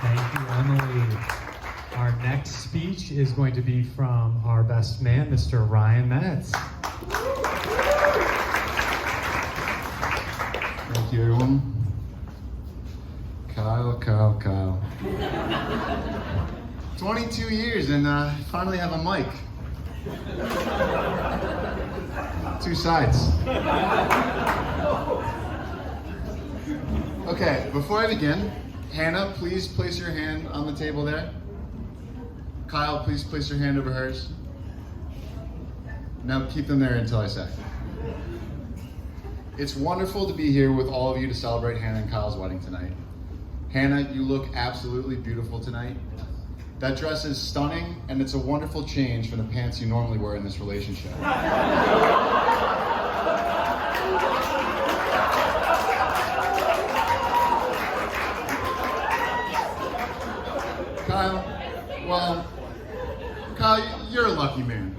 Thank you, Emily. Our next speech is going to be from our best man, Mr. Ryan Metz. Thank you, everyone. Kyle. 22 years and finally have a mic. Two sides. Okay, before I begin, Hannah, please place your hand on the table there. Kyle, please place your hand over hers. Now keep them there until I say. It's wonderful to be here with all of you to celebrate Hannah and Kyle's wedding tonight. Hannah, you look absolutely beautiful tonight. That dress is stunning, and it's a wonderful change from the pants you normally wear in this relationship. Kyle, you're a lucky man.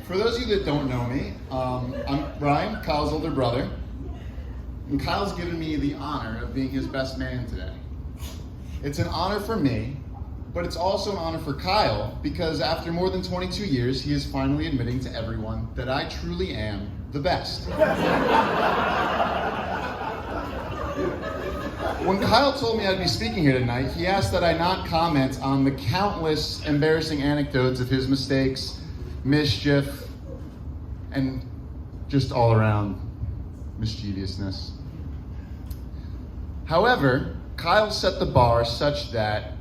For those of you that don't know me, I'm Ryan, Kyle's older brother, and Kyle's given me the honor of being his best man today. It's an honor for me, but it's also an honor for Kyle because after more than 22 years, he is finally admitting to everyone that I truly am the best. When Kyle told me I'd be speaking here tonight, he asked that I not comment on the countless embarrassing anecdotes of his mistakes, mischief, and just all around mischievousness. However, Kyle set the bar such that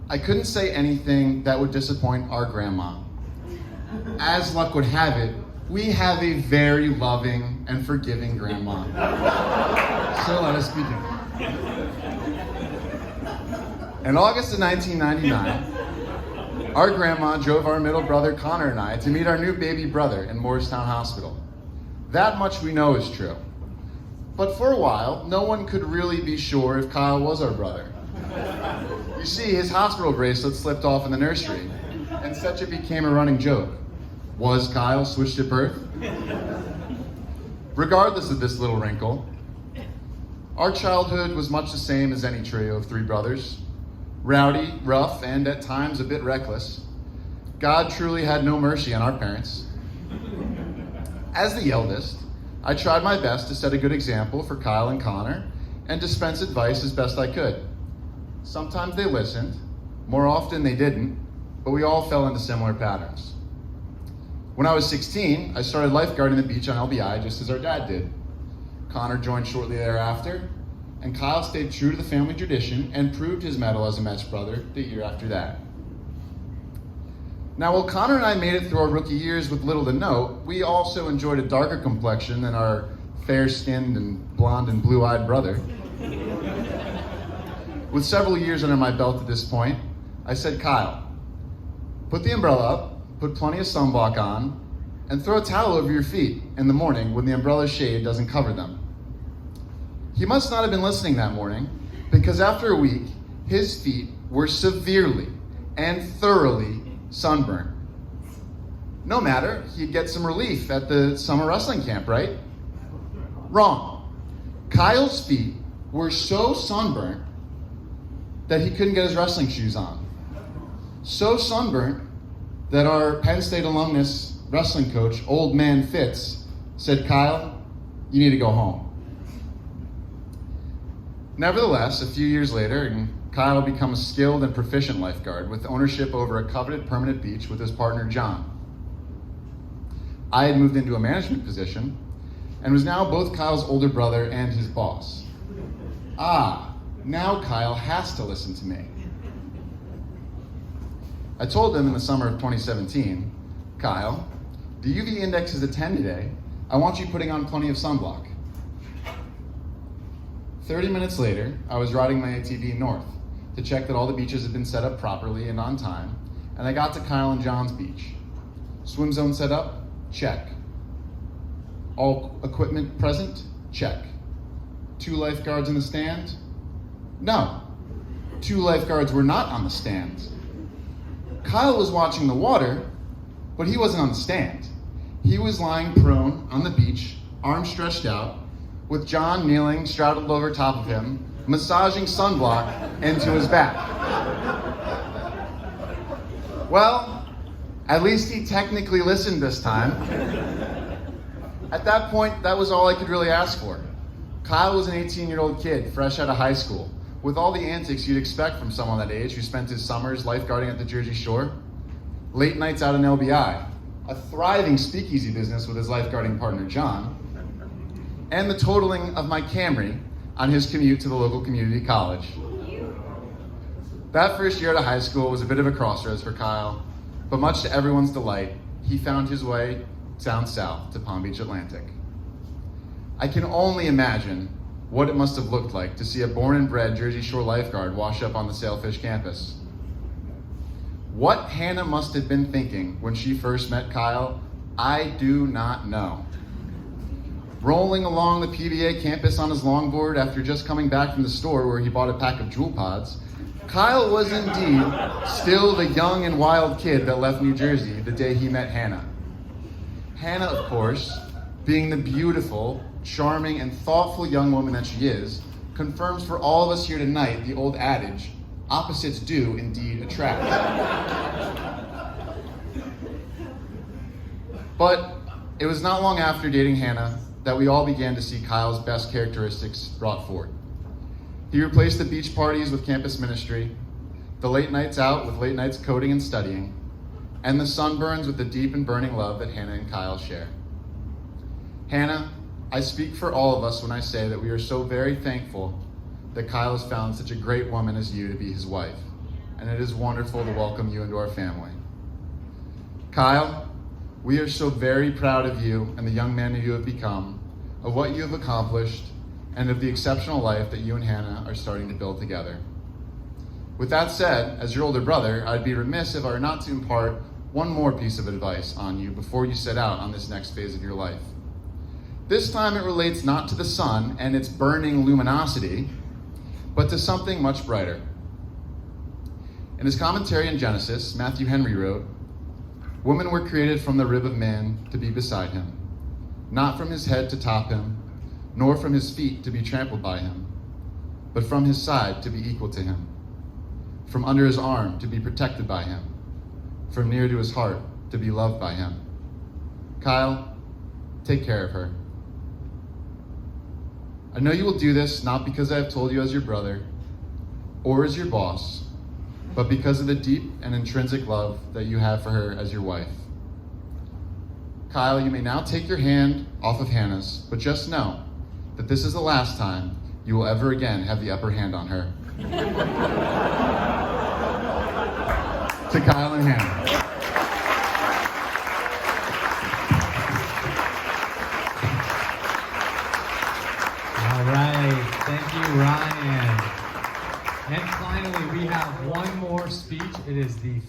I couldn't say anything that would disappoint our grandma. As luck would have it, we have a very loving and forgiving grandma. So let us begin. In August of 1999, our grandma drove our middle brother Connor and I to meet our new baby brother in Morristown Hospital. That much we know is true. But for a while, no one could really be sure if Kyle was our brother. You see, his hospital bracelet slipped off in the nursery, and such it became a running joke. Was Kyle switched at birth? Regardless of this little wrinkle, our childhood was much the same as any trio of three brothers. Rowdy, rough, and at times a bit reckless. God truly had no mercy on our parents. As the eldest, I tried my best to set a good example for Kyle and Connor and dispense advice as best I could. Sometimes they listened, more often they didn't, but we all fell into similar patterns. When I was 16, I started lifeguarding the beach on LBI just as our dad did. Connor joined shortly thereafter, and Kyle stayed true to the family tradition and proved his mettle as a Metz brother the year after that. Now, while Connor and I made it through our rookie years with little to no, we also enjoyed a darker complexion than our fair-skinned and blonde and blue-eyed brother. With several years under my belt at this point, I said, Kyle, put the umbrella up, put plenty of sunblock on, and throw a towel over your feet in the morning when the umbrella's shade doesn't cover them. He must not have been listening that morning, because after a week, his feet were severely and thoroughly sunburned. No matter, he'd get some relief at the summer wrestling camp, right? Wrong. Kyle's feet were so sunburnt that he couldn't get his wrestling shoes on. So sunburnt that our Penn State alumnus wrestling coach, Old Man Fitz, said, Kyle, you need to go home. Nevertheless, a few years later, Kyle had become a skilled and proficient lifeguard with ownership over a coveted permanent beach with his partner, John. I had moved into a management position and was now both Kyle's older brother and his boss. Now Kyle has to listen to me. I told him in the summer of 2017, Kyle, the UV index is a 10 today. I want you putting on plenty of sunblock. 30 minutes later, I was riding my ATV north to check that all the beaches had been set up properly and on time, and I got to Kyle and John's beach. Swim zone set up? Check. All equipment present? Check. 2 lifeguards in the stand? No. 2 lifeguards were not on the stand. Kyle was watching the water, but he wasn't on the stand. He was lying prone on the beach, arms stretched out, with John kneeling, straddled over top of him, massaging sunblock into his back. Well, at least he technically listened this time. At that point, that was all I could really ask for. Kyle was an 18-year-old kid, fresh out of high school, with all the antics you'd expect from someone that age who spent his summers lifeguarding at the Jersey Shore, late nights out in LBI, a thriving speakeasy business with his lifeguarding partner John, and the totaling of my Camry on his commute to the local community college. That first year out of high school was a bit of a crossroads for Kyle, but much to everyone's delight, he found his way down south to Palm Beach Atlantic. I can only imagine what it must have looked like to see a born and bred Jersey Shore lifeguard wash up on the Sailfish campus. What Hannah must have been thinking when she first met Kyle, I do not know. Rolling along the PBA campus on his longboard after just coming back from the store where he bought a pack of Jewel Pods, Kyle was indeed still the young and wild kid that left New Jersey the day he met Hannah. Hannah, of course, being the beautiful, charming, and thoughtful young woman that she is, confirms for all of us here tonight the old adage, opposites do indeed attract. But it was not long after dating Hannah that we all began to see Kyle's best characteristics brought forth. He replaced the beach parties with campus ministry, the late nights out with late nights coding and studying, and the sunburns with the deep and burning love that Hannah and Kyle share. Hannah, I speak for all of us when I say that we are so very thankful that Kyle has found such a great woman as you to be his wife, and it is wonderful to welcome you into our family. Kyle, we are so very proud of you and the young man that you have become, of what you have accomplished, and of the exceptional life that you and Hannah are starting to build together. With that said, as your older brother, I'd be remiss if I were not to impart one more piece of advice on you before you set out on this next phase of your life. This time it relates not to the sun and its burning luminosity, but to something much brighter. In his commentary on Genesis, Matthew Henry wrote, "Women were created from the rib of man to be beside him, not from his head to top him, nor from his feet to be trampled by him, but from his side to be equal to him, from under his arm to be protected by him, from near to his heart to be loved by him." Kyle, take care of her. I know you will do this not because I have told you as your brother or as your boss, but because of the deep and intrinsic love that you have for her as your wife. Kyle, you may now take your hand off of Hannah's, but just know that this is the last time you will ever again have the upper hand on her. To Kyle and Hannah. All right, thank you, Ryan. And finally, we have one more speech. It is the